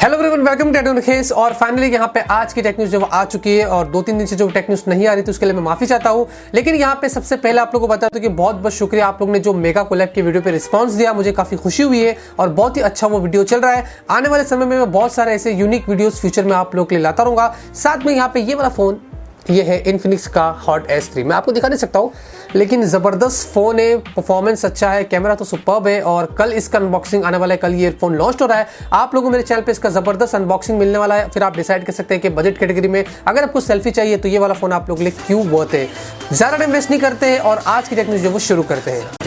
Hello everyone, welcome to techno Ruhez. और finally यहाँ पे आज की टेक न्यूज़ जो आ चुकी है और 2-3 दिन से जो टेक न्यूज़ नहीं आ रही थी उसके लिए मैं माफी चाहता हूँ। लेकिन यहाँ पे सबसे पहले आप लोगों को बता दूं कि बहुत बहुत शुक्रिया आप लोग ने जो मेगा कोलैब की वीडियो पे रिस्पांस दिया, मुझे काफी खुशी हुई है और बहुत ही अच्छा वो वीडियो चल रहा है। आने वाले समय में मैं बहुत सारे ऐसे यूनिक वीडियोस फ्यूचर में आप लोग के लिए लाता रहूंगा। साथ में यहाँ पे ये वाला फोन ये है इन्फिनिक्स का हॉट S3। मैं आपको दिखा नहीं सकता हूँ लेकिन ज़बरदस्त फ़ोन है, परफॉर्मेंस अच्छा है, कैमरा तो सुपर्ब है और कल इसका अनबॉक्सिंग आने वाला है। कल ये फ़ोन लॉन्च हो रहा है। आप लोगों को मेरे चैनल पे इसका ज़बरदस्त अनबॉक्सिंग मिलने वाला है। फिर आप डिसाइड कर सकते हैं कि बजट कैटेगरी में अगर आपको सेल्फी चाहिए तो ये वाला फ़ोन आप लोगों के लिए क्यों वर्थ है। ज़्यादा टाइम वेस्ट नहीं करते हैं और आज की टेक न्यूज़ जो वो शुरू करते हैं।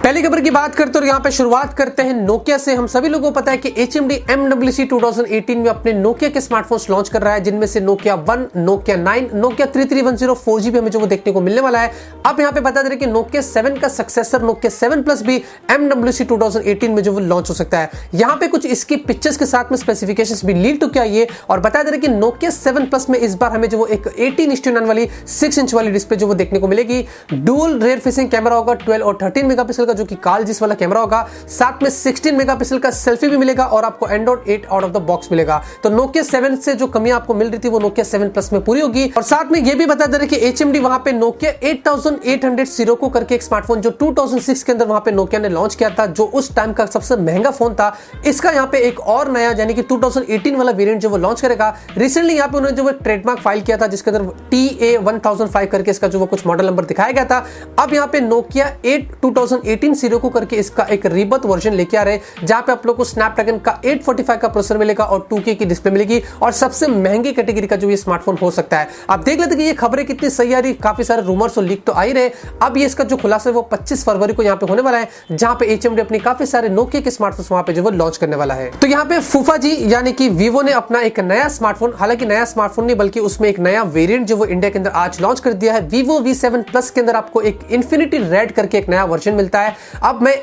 पहली खबर की बात करते हैं और यहाँ पे शुरुआत करते हैं नोकिया से। हम सभी लोगों को पता है कि HMD MWC 2018 में अपने नोकिया के स्मार्टफोन्स लॉन्च कर रहा है, जिनमें से नोकिया 1, नोकिया 9, नोकिया 3310 4G भी हमें जो वो देखने को मिलने वाला है। अब यहाँ पे बता दे रहे कि नोकिया 7 का सक्सेसर नोकिया 7 प्लस भी MWC 2018 में जो वो लॉन्च हो सकता है। यहाँ पे कुछ इसकी पिक्चर्स के साथ में स्पेसिफिकेशंस भी लीक टू आई है और बता दे रहे कि नोकिया 7 प्लस में इस बार हमें जो वो एक 18:9 वाली 6 इंच वाली डिस्प्ले जो वो देखने को मिलेगी। डुअल रेयर फेसिंग कैमरा होगा 12 और 13 मेगापिक्सल जो कि काल जिस वाला कैमरा होगा। साथ में 16 मेगापिक्सल का सेल्फी भी मिलेगा और आपको Android 8 out of the box मिलेगा। तो नोकिया 7 से जो कमियां आपको मिल रही थी वो नोकिया 7 प्लस में पूरी होगी। और साथ में ये भी बता दे रहे कि HMD वहां पे नोकिया 8800 सिरोको करके एक स्मार्टफोन जो 2006 के अंदर वहां पे नोकिया ने लॉन्च किया था, जो उस टाइम का सबसे महंगा फोन था। इसका यहाँ पे एक और नया यानी कि 2018 वाला वेरिएंट जो वो लॉन्च करेगा। रिसेंटली यहाँ पे उन्होंने जो वो ट्रेडमार्क फाइल किया था जिसके अंदर TA1005 करके इसका जो वो कुछ मॉडल नंबर दिखाया गया था। अब यहाँ पे नोकिया 2018 सिरोको करके इसका एक रीबर्थ वर्जन लेके आ रहे हैं, जहां पे आप लोग को स्नैपड्रैगन का 845 का प्रोसेसर मिलेगा और 2K की डिस्प्ले मिलेगी और सबसे महंगी कैटेगरी का जो ये स्मार्टफोन हो सकता है। आप देख लेते कि ये खबरें कितनी सही आ रही, काफी सारे रूमर्स और लीक तो आ ही रहे। अब ये इसका जो खुलासा है वो 25 फरवरी को यहाँ पे होने वाला है, जहां पे HMD अपनी काफी सारे नोकिया के स्मार्टफोन वहां पे जो वो लॉन्च करने वाला है। तो यहाँ पे फूफा जी यानी कि वीवो ने अपना एक नया स्मार्टफोन, हालांकि नया स्मार्टफोन नहीं बल्कि उसमें एक नया वेरिएंट जो वो इंडिया के अंदर आज लॉन्च कर दिया है। वीवो V7 प्लस के अंदर आपको एक इन्फिनिटी रेड करके एक नया वर्जन मिलता है। अब मैं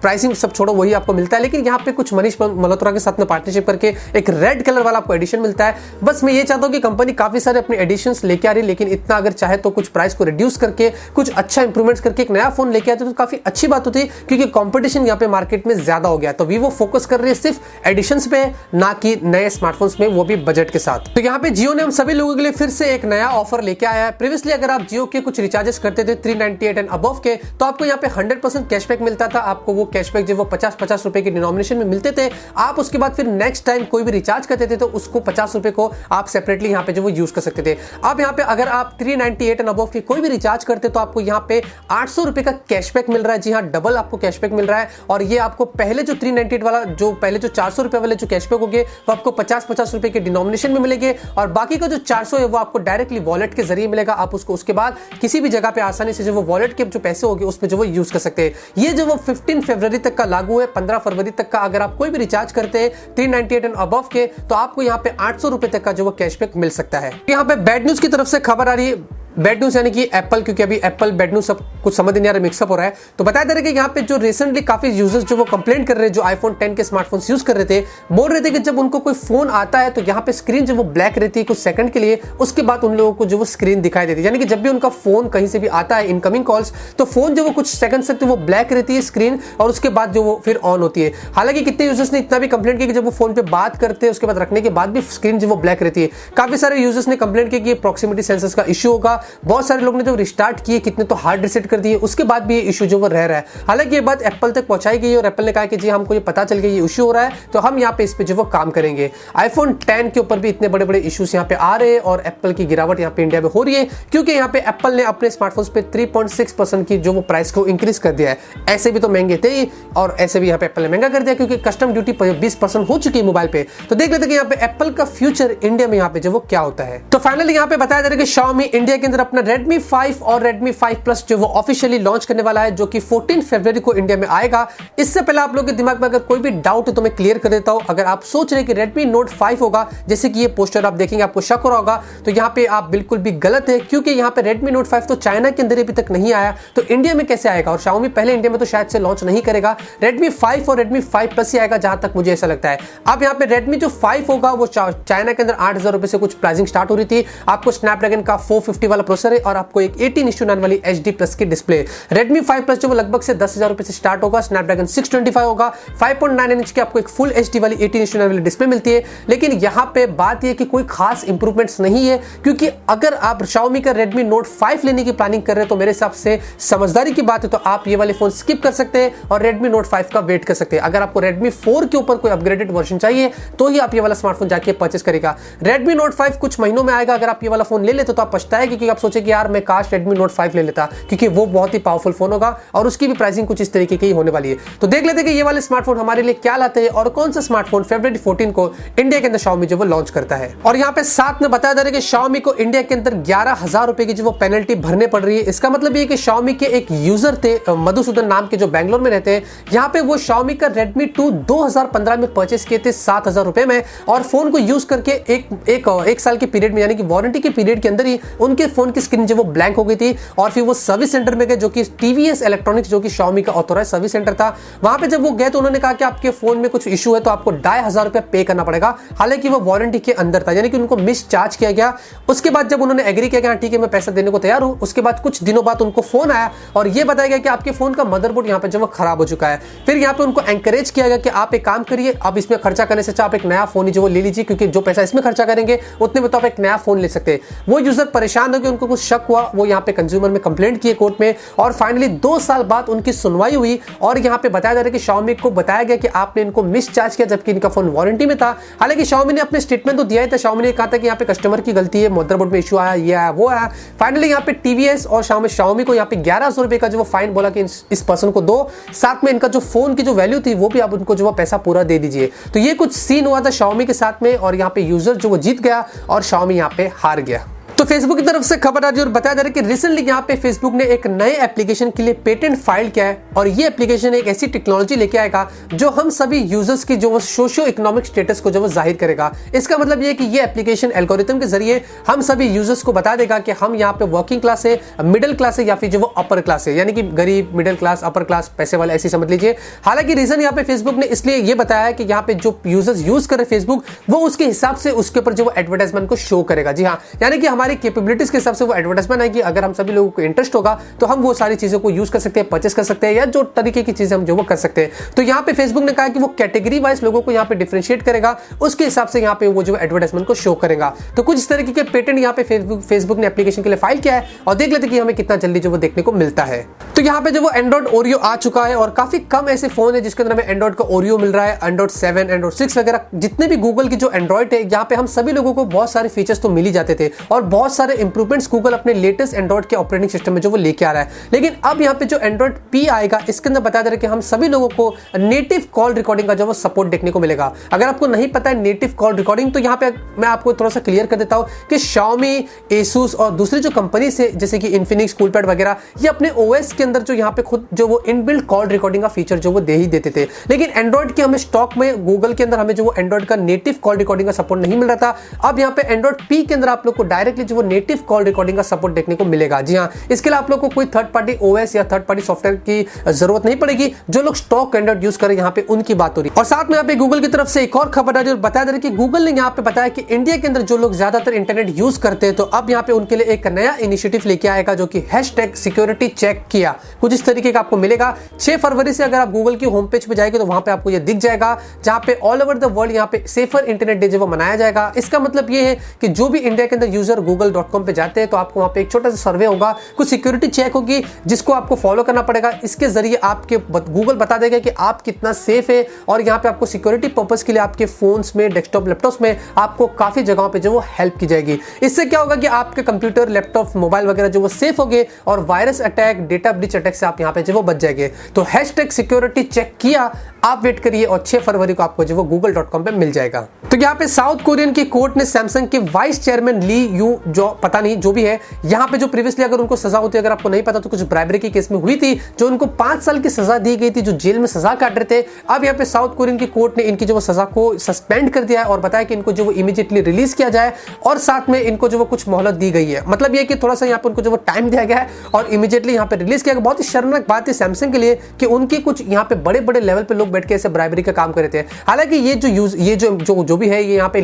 प्राइसिंग सब छोड़ो, वही आपको मिलता है, लेकिन यहाँ पे कुछ मनीष मल्होत्रा के साथ में पार्टनरशिप करके एक रेड कलर वाला आपको एडिशन मिलता है। बस मैं ये चाहता हूँ कि कंपनी काफी सारे अपने एडिशंस लेके आ रही है, लेकिन इतना अगर चाहे तो कुछ प्राइस को रिड्यूस करके कुछ अच्छा इंप्रूवमेंट्स करके एक नया फोन लेके आते तो काफी अच्छी बात होती, क्योंकि कंपटीशन यहाँ पे मार्केट में ज्यादा हो गया। तो वीवो फोकस कर रही है सिर्फ एडिशंस पे, ना कि नए स्मार्टफोन्स में, वो भी बजट के साथ। तो यहाँ पे जियो ने हम सभी लोगों के लिए फिर से एक नया ऑफर लेके आया है। प्रीवियसली अगर आप जियो के कुछ रिचार्जेस करते थे 398 एंड अबव के, तो आपको यहाँ पे 100% कैशबैक मिलता था। आपको वो कैशबैक जो वो 50 रुपए के डिनोमिनेशन में मिलते थे। आप उसके बाद फिर नेक्स्ट टाइम कोई भी रिचार्ज करते थे तो उसको 50 रुपए को आप सेपरेटली यहाँ पे जो वो यूज कर सकते थे। अब यहाँ पे अगर आप 398 एंड अबव के कोई भी रिचार्ज करते तो आपको यहाँ पे 800 रुपए का कैशबैक मिल रहा है। जी हाँ, डबल आपको कैशबैक मिल रहा है। और ये आपको पहले जो 398 वाला जो पहले जो 400 रुपए वाले जो कैशबैक होंगे वो आपको 50 रुपए के डिनोमिनेशन में मिलेंगे और बाकी का जो 400 है वो आपको डायरेक्टली वॉलेट के जरिए मिलेगा। आप उसको उसके बाद किसी भी जगह पे आसानी से जो वो वॉलेट के जो पैसे होंगे उसमें जो वो यूज कर सकते हैं। ये जो वो 15 फरवरी तक का लागू है। 15 फरवरी तक का अगर आप कोई भी रिचार्ज करते हैं 398 एंड अबव के, तो आपको यहाँ पे 800 रुपए तक का जो वो कैशबैक मिल सकता है। यहाँ पे बैड न्यूज की तरफ से खबर आ रही है। बैड न्यूज यानी कि एप्पल, क्योंकि अभी एप्पल बैड न्यूज सब कुछ समझ नहीं आ रहा, मिक्सअप हो रहा है। तो बता दे रहे कि यहाँ पे जो रिसेंटली काफी यूजर्स जो वो कंप्लेंट कर रहे हैं, जो iPhone 10 के स्मार्टफोन्स यूज कर रहे थे, बोल रहे थे कि जब उनको कोई फोन आता है तो यहाँ पे स्क्रीन जो वो ब्लैक रहती है कुछ सेकंड के लिए, उसके बाद उन लोगों को जो वो स्क्रीन दिखाई देती है। यानी कि जब भी उनका फोन कहीं से भी आता है इनकमिंग कॉल्स, तो फोन जो वो कुछ सेकंड तक वो ब्लैक रहती है स्क्रीन और उसके बाद जो वो फिर ऑन होती है। हालांकि कितने यूजर्स ने इतना भी कंप्लेंट किया कि जब वो फोन पे बात करते हैं उसके बाद रखने के बाद भी स्क्रीन जो वो ब्लैक रहती है। काफी सारे यूजर्स ने कंप्लेंट किया कि प्रॉक्सिमिटी सेंसर्स का इश्यू होगा। बहुत सारे लोग जो रिस्टार्ट किए, कितने तो हार्ड रीसेट कर दिए, उसके बाद भी ये इशू जो वो रह रहा है। हालांकि ये बात एप्पल तक पहुंचाई गई और एप्पल ने कहा कि जी हमको ये पता चल गया ये इशू हो रहा है, तो हम यहाँ पे इस पे जो वो काम करेंगे। iPhone 10 के ऊपर भी इतने बड़े बड़े इश्यूज यहाँ पे आ रहे हैं और एप्पल की गिरावट यहाँ पे इंडिया में हो रही है, क्योंकि यहाँ पे एप्पल ने अपने स्मार्टफोन्स पे 3.6% की जो वो प्राइस को इंक्रीज कर दिया है। ऐसे भी तो महंगे थे ही और ऐसे भी यहाँ पे एप्पल ने महंगा कर दिया, क्योंकि कस्टम ड्यूटी 20% हो चुकी है मोबाइल पे। तो देख लेते कि यहाँ पे एप्पल का फ्यूचर इंडिया में यहाँ पे जो वो क्या होता है। तो फाइनली यहाँ पे बताया जा रहा है कि Xiaomi इंडिया के अंदर अपना Redmi 5 और Redmi 5 Plus जो वो ऑफिशियली लॉन्च करने वाला है, जो कि 14 फरवरी को इंडिया में आएगा। इससे पहले आप लोगों के दिमाग में अगर कोई भी डाउट है तो मैं क्लियर कर देता हूं। अगर आप सोच रहे हैं कि Redmi Note 5 होगा, जैसे कि ये पोस्टर आप देखेंगे आपको शक हो रहा होगा, तो यहाँ पे आप बिल्कुल भी गलत है, क्योंकि यहाँ पे Redmi Note 5 तो चाइना के अंदर अभी तक नहीं आया, तो इंडिया में कैसे आएगा। और Xiaomi पहले इंडिया में तो शायद से लॉन्च नहीं करेगा। Redmi 5 और Redmi 5 Plus ही आएगा, जहां तक मुझे ऐसा लगता है। अब यहाँ पे Redmi जो 5 होगा वो चाइना के अंदर 8,000 रुपए से कुछ प्राइसिंग स्टार्ट हो रही थी। आपको स्नैपड्रैगन का 450 वाला प्रोसेसर है और आपको एक 18:9 वाली HD+ की डिस्प्ले। Redmi 5 Plus जो वो लगभग से 10,000 रुपए से स्टार्ट होगा, स्नैपड्रैगन 625 होगा, 5.9 इंच की आपको एक फुल HD वाली 18:9 वाली डिस्प्ले मिलती है। लेकिन यहाँ पे बात यह कि कोई खास इंप्रूवमेंट्स नहीं है, क्योंकि अगर आप Xiaomi का Redmi Note 5 लेने की प्लानिंग कर रहे हैं तो मेरे हिसाब से समझदारी की बात है तो आप ये वाले फोन स्किप कर सकते हैं और Redmi Note 5 का वेट कर सकते हैं। अगर आपको Redmi 4 के ऊपर कोई अपग्रेडेड वर्जन चाहिए तो ही आप ये वाला स्मार्टफोन जाके परचेस करेगा। Redmi Note 5 कुछ महीनों में आएगा। अगर आप ये वाला फोन ले लेते तो आप पछताएंगे, क्योंकि आप सोचे कि यार मैं काश Redmi Note 5 ले लेता, क्योंकि वो बहुत ही पावरफुल फोन होगा और उसकी भी प्राइसिंग कुछ इस तरीके की होने वाली है। तो देख लेते हैं कि ये वाले स्मार्टफोन हमारे लिए क्या लाते हैं और कौन सा स्मार्टफोन फरवरी 14 को इंडिया के अंदर Xiaomi जो वो लॉन्च करता है। और यहाँ पे साथ में बताया जा रहा है कि Xiaomi को इंडिया के अंदर 11,000 रुपए की जो वो पेनल्टी भरने पड़ रही है। इसका मतलब ये कि Xiaomi के एक यूजर थे मधुसूदन नाम के, जो बैंगलोर में रहते हैं। यहाँ पे वो Xiaomi का Redmi 2 2015 में परचेस किए थे 7,000 रुपए में, और फोन को यूज करके एक साल के पीरियड में, यानी कि वारंटी के पीरियड के अंदर ही उनके फोन की स्क्रीन जो वो ब्लैंक हो गई थी। और फिर वो सर्विस सेंटर में गए, जो कि TVS इलेक्ट्रॉनिक्स, जो कि Xiaomi का ऑथोराइज सर्विस सेंटर था। वहां पे जब वो गए तो उन्होंने कहा कि आपके फोन में कुछ इशू है तो आपको 2,500 रुपए पे करना पड़ेगा। हालांकि वो वारंटी के अंदर था, यानी कि उनको मिस चार्ज किया गया। उसके बाद जब उन्होंने एग्री किया कि हाँ ठीक है मैं पैसा देने को तैयार हूं, उसके बाद कुछ दिनों बाद उनको फोन आया और ये बताया गया कि आपके फोन का मदरबोर्ड यहाँ पे जो वो खराब हो चुका है। फिर यहाँ पे उनको एंकरेज किया गया कि आप एक काम करिए, अब इसमें खर्चा करने से अच्छा आप एक नया फोन ही जो वो ले लीजिए, क्योंकि जो पैसा इसमें खर्चा करेंगे उतने में तो आप एक नया फोन ले सकते हैं। वो यूजर परेशान हो गए, उनको कुछ शक हुआ, वो यहाँ पे कंज्यूमर में कंप्लेंट किए कोर्ट में, और फाइनली 2 साल बाद उनकी सुनवाई हुई। और यहाँ पे बताया जा रहा है कि Xiaomi को बताया गया कि आपने इनको मिस चार्ज किया जबकि इनका फोन वारंटी में था। हालांकि Xiaomi ने अपने स्टेटमेंट तो दिया ही था। Xiaomi ने कहा था कि यहाँ पे कस्टमर की गलती है, मदरबोर्ड में इशू आया, ये आया वो आया। फाइनली यहाँ पे TVS और Xiaomi को यहाँ पे 1100 रुपए का जो वो फाइन बोला कि इस पर्सन को दो, साथ में इनका जो फोन की जो वैल्यू थी वो भी आप उनको जो वो पैसा पूरा दे दीजिए। तो ये कुछ सीन हुआ था Xiaomi के साथ में, और यहाँ पे यूजर जो वो जीत गया और Xiaomi यहाँ पे हार गया। तो फेसबुक की तरफ से खबर आ रही है और बताया जा रहा है कि रिसेंटली यहाँ पे फेसबुक ने एक नए एप्लीकेशन के लिए पेटेंट फाइल किया है, और ये एप्लीकेशन एक ऐसी टेक्नोलॉजी लेके आएगा जो हम सभी यूजर्स की जो वो सोशियो इकोनॉमिक स्टेटस को जो वो जाहिर करेगा। इसका मतलब ये कि ये एप्लीकेशन एल्गोरिथम के जरिए हम सभी यूजर्स को बता देगा कि हम यहाँ पे वर्किंग क्लास है, मिडिल क्लास है, या फिर जो वो अपर क्लास है, यानी कि गरीब, मिडिल क्लास, अपर क्लास, पैसे वाले, ऐसी समझ लीजिए। हालांकि रीजन यहाँ पे फेसबुक ने इसलिए ये बताया है कि यहाँ पे जो यूजर्स यूज कर रहे फेसबुक, वो उसके हिसाब से उसके ऊपर जो वो एडवर्टाइजमेंट को शो करेगा। जी हाँ, यानी कि हमारी कैपेबिलिटीज के हिसाब से वो एडवर्टाइजमेंट है कि अगर हम सभी लोगों को इंटरेस्ट होगा तो हम वो सारी चीजों को यूज कर सकते हैं, परचेस कर सकते हैं, या जो तरीके की चीजें हम जो वो कर सकते हैं। तो यहाँ पे फेसबुक ने कहा कि वो कैटेगरी वाइज लोगों को यहाँ पे डिफरेंशिएट करेगा, उसके हिसाब से यहाँ पे वो जो एडवर्टाइजमेंट को शो करेगा। तो कुछ इस तरीके के पेटेंट यहाँ पे फेसबुक ने एप्लीकेशन के लिए फाइल किया है, और देख लेते कि हमें कितना जल्दी जो वो देखने को मिलता है। तो यहाँ पे जो वो एंड्रॉइड ओरियो आ चुका है, और काफी कम ऐसे फोन है जिसके अंदर हमें एंड्रॉइड का ओरियो मिल रहा है। एंड्रॉइड 7, एंड्रॉइड 6 वगैरह जितने भी गूगल की जो एंड्रॉइड है, यहाँ पे हम सभी लोगों को बहुत सारे फीचर्स तो मिल ही जाते थे, और बहुत सारे इंप्रूवमेंट्स गूगल अपने लेटेस्ट एंड्रॉइड के ऑपरेटिंग सिस्टम में जो वो लेके आ रहा है। लेकिन अब यहाँ पे जो एंड्रॉइड P आएगा, इसके अंदर बताया जा रहा है कि हम सभी लोगों को नेटिव कॉल रिकॉर्डिंग का जो वो सपोर्ट देखने को मिलेगा। अगर आपको नहीं पता है नेटिव कॉल रिकॉर्डिंग, तो यहाँ पे मैं आपको थोड़ा सा क्लियर कर देता हूँ कि Xiaomi, Asus और दूसरी जो कंपनी से जैसे कि Infinix, कूलपैड वगैरह, ये अपने OS के अंदर जो यहाँ पे खुद जो वो इनबिल्ट कॉल रिकॉर्डिंग का फीचर जो वो दे ही देते थे। लेकिन एंड्रॉइड के हमें स्टॉक में गूगल के अंदर हमें जो वो एंड्रॉइड का नेटिव कॉल रिकॉर्डिंग का सपोर्ट नहीं मिल रहा था। अब यहाँ पे एंड्रॉइड P के अंदर आप लोग को डायरेक्टली जो वो नेटिव कॉल रिकॉर्डिंग का सपोर्ट देखने को मिलेगा। जी हाँ, इसके लिए आप लोग को कोई थर्ड पार्टी OS या थर्ड पार्टी सॉफ्टवेयर की जरूरत नहीं पड़ेगी। जो लोग स्टॉक एंड्रॉइड यूज करें यहाँ पे उनकी बात हो रही है। और साथ में यहाँ पे गूगल की तरफ से एक और खबर आ रही है और बताया जा रहा है कि गूगल ने यहाँ पे बताया कि इंडिया के अंदर जो लोग ज्यादातर इंटरनेट यूज करते हैं, तो अब यहाँ पे उनके लिए एक नया इनिशिएटिव लेके आएगा जो कि #सिक्योरिटी चेक किया। कुछ इस तरीके का आपको मिलेगा। 6 फरवरी से अगर आप गूगल की होम पेज पे जाएंगे तो वहां पे आपको ये दिख जाएगा, जहां पे ऑल ओवर द वर्ल्ड यहाँ पे सेफर इंटरनेट डे जो वो मनाया जाएगा। इसका मतलब ये है कि जो भी इंडिया के अंदर यूजर google.com पे जाते हैं तो आपको वहां पे एक छोटा सा सर्वे होगा, कुछ सिक्योरिटी चेक होगी जिसको आपको फॉलो करना पड़ेगा। इसके जरिए आपके गूगल बता देगा कि आप कितना सेफ है, और यहाँ पे आपको सिक्योरिटी पर्पस के लिए आपके फोन्स में, डेस्कटॉप, लैपटॉप्स में आपको काफी जगहों पे जो वो हेल्प की जाएगी। इससे क्या होगा कि आपके कंप्यूटर, लैपटॉप, मोबाइल वगैरह जो वो सेफ हो गए, और virus attack, data breach attack से आप यहाँ पे जो वो बच जाएंगे। तो #सिक्योरिटी चेक किया आप वेट करिए, और 6 फरवरी को आपको जो वो google.com पे मिल जाएगा। तो यहाँ पे साउथ कोरियन की कोर्ट ने सैमसंग के वाइस चेयरमैन ली यू, जो पता नहीं जो भी है, यहाँ पे जो प्रीवियसली अगर उनको सजा होती है, अगर आपको नहीं पता तो कुछ ब्राइबरी के केस में हुई थी, जो उनको 5 साल की सजा दी गई थी, जो जेल में सजा काट रहे थे। अब यहाँ पे साउथ कोरियन की कोर्ट ने इनकी जो वो सजा को सस्पेंड कर दिया है और बताया कि इनको जो वो इमीडिएटली रिलीज किया जाए, और साथ में इनको जो वो कुछ मोहलत दी गई है। मतलब ये कि थोड़ा सा यहाँ पे उनको जो वो टाइम दिया गया है और इमीडिएटली यहाँ पे रिलीज किया गया। बहुत ही शर्मनाक बात है सैमसंग के लिए कि उनके कुछ यहाँ पे बड़े बड़े लेवल पे लोग बैठ के ऐसे ब्राइबरी का काम कर रहे थे। हालांकि ये जो भी है, ये यहाँ पे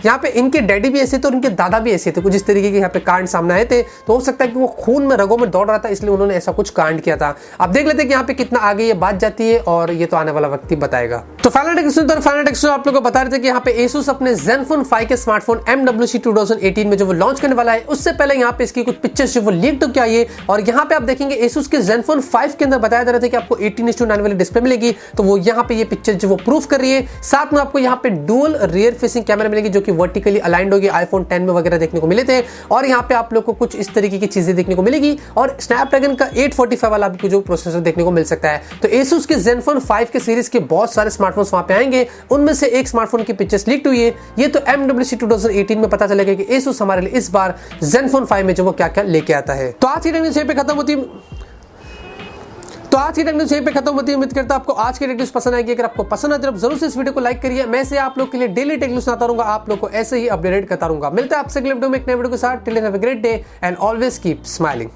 यहाँ पे इनके डैडी भी ऐसे थे और इनके दादा भी ऐसे थे। कुछ इस तरीके के यहाँ पे कांड सामने आए थे, तो हो सकता है कि वो खून में रगों में दौड़ रहा था, इसलिए उन्होंने ऐसा कुछ कांड किया था। अब देख लेते हैं कि यहाँ पे कितना आगे ये बात जाती है, और ये तो आने वाला वक्त ही बताएगा। तो फाइनल टेक्नो आप लोग को बता रहे थे कि यहाँ पे Asus अपने Zenfone 5 के स्मार्टफोन MWC 2018 में जो वो लॉन्च करने वाला है, उससे पहले यहाँ पे इसकी कुछ पिक्चर्स जो वो लीक तो क्या ये, और यहाँ पे आप देखेंगे Asus के Zenfone 5 के अंदर बताया जा रहा था कि आपको 18:9 वाली डिस्प्ले मिलेगी, तो वो यहाँ पे ये पिक्चर जो वो प्रूफ कर रही है। साथ में आपको यहाँ पे डुअल रियर फेसिंग कैमरा मिलेगी जो कि वर्टिकली अलाइंड होगी, आईफोन 10 में वगैरह देखने को मिले थे, और यहाँ पे आप लोग को कुछ इस तरीके की चीजें देखने को मिलेगी, और स्नैपड्रैगन का 845 वाला आपको जो प्रोसेसर देखने को मिल सकता है। तो Asus के Zenfone 5 के सीरीज के बहुत सारे स्मार्टफोन्स वहां पे आएंगे, उनमें से एक स्मार्टफोन की पिक्चर्स लीक हुई है। ये तो MWC 2018 में पता चलेगा कि Asus हमारे लिए इस बार Zenfone 5 में जो वो क्या क्या लेके आता है। तो आज की टेक न्यूज़ यहीं पे खत्म होती है। उम्मीद करता हूं आपको आज की टेक न्यूज़ पसंद आएगी। अगर आपको पसंद आए तो जरूर से इस वीडियो को लाइक करिए। मैं से आप लोग के लिए डेली टेक न्यूज़ लाता रहूंगा, आप लोग को ऐसे ही अपडेट करता रहूंगा। मिलते हैं आपसे अगले वीडियो में एक नए वीडियो के साथ। Till then have a great day and always keep smiling.